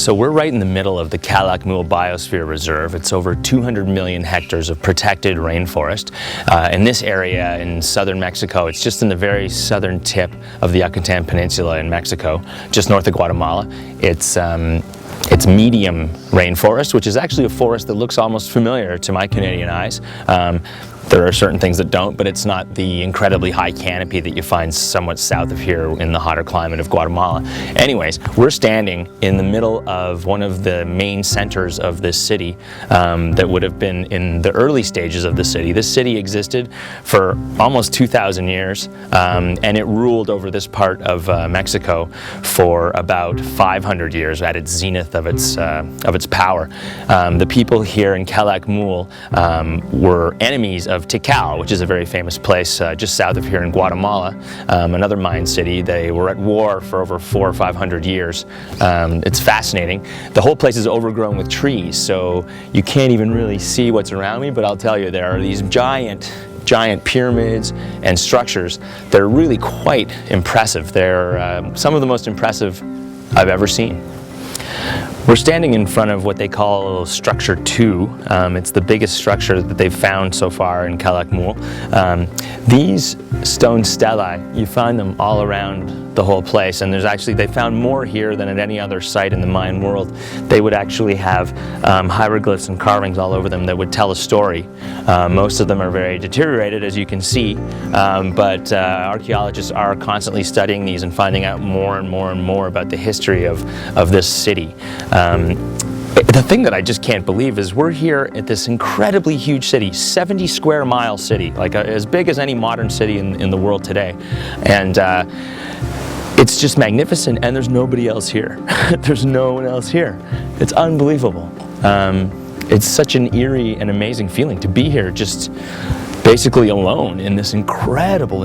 So we're right in the middle of the Calukmul Biosphere Reserve. It's over 200 million hectares of protected rainforest. In this area in southern Mexico, it's just in the very southern tip of the Yucatan Peninsula in Mexico, just north of Guatemala. It's medium rainforest, which is actually a forest that looks almost familiar to my Canadian eyes. There are certain things that don't, but it's not the incredibly high canopy that you find somewhat south of here in the hotter climate of Guatemala. Anyways, we're standing in the middle of one of the main centers of this city that would have been in the early stages of the city. This city existed for almost 2,000 years, and it ruled over this part of Mexico for about 500 years at its zenith of its power. The people here in Calukmul were enemies of Tikal, which is a very famous place just south of here in Guatemala, another Mayan city. They were at war for over 400 or 500 years. It's fascinating. The whole place is overgrown with trees, so you can't even really see what's around me, but I'll tell you, there are these giant pyramids and structures that are really quite impressive. They're some of the most impressive I've ever seen. We're standing in front of what they call Structure 2. It's the biggest structure that they've found so far in Calukmul. These stone stelae, you find them all around the whole place, and they found more here than at any other site in the Mayan world. They would actually have hieroglyphs and carvings all over them that would tell a story. Most of them are very deteriorated, as you can see, but archaeologists are constantly studying these and finding out more and more and more about the history of this city. The thing that I just can't believe is we're here at this incredibly huge city, 70 square mile city, like as big as any modern city in the world today. And it's just magnificent, and there's nobody else here. There's no one else here. It's unbelievable. It's such an eerie and amazing feeling to be here just basically alone in this incredible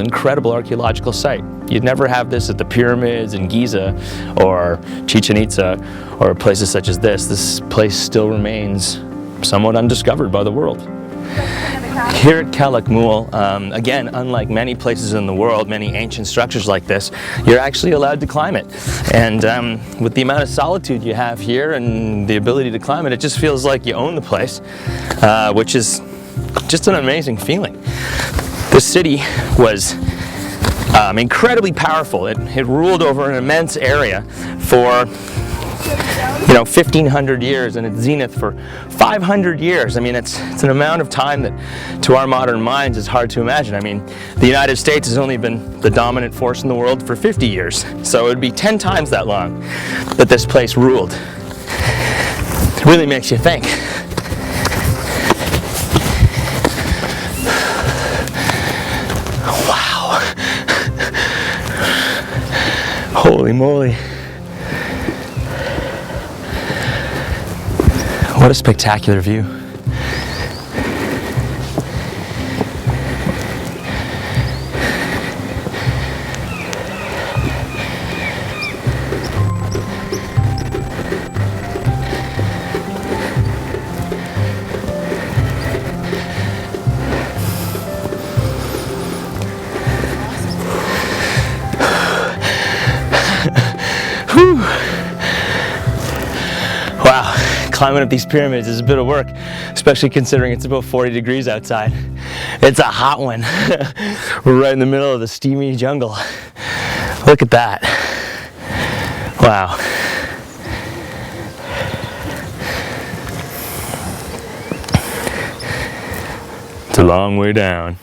archaeological site. You'd never have this at the pyramids in Giza or Chichen Itza or places such as this. This place still remains somewhat undiscovered by the world. Here at Calukmul, again, unlike many places in the world, many ancient structures like this, you're actually allowed to climb it. And with the amount of solitude you have here and the ability to climb it, it just feels like you own the place, which is just an amazing feeling. The city was incredibly powerful. It ruled over an immense area for 1,500 years, and its zenith for 500 years. I mean, it's an amount of time that to our modern minds is hard to imagine. I mean, the United States has only been the dominant force in the world for 50 years, so it would be 10 times that long that this place ruled. It really makes you think. Wow. Holy moly. What a spectacular view. Wow. Climbing up these pyramids is a bit of work, especially considering it's about 40 degrees outside. It's a hot one. We're right in the middle of the steamy jungle. Look at that. Wow. It's a long way down.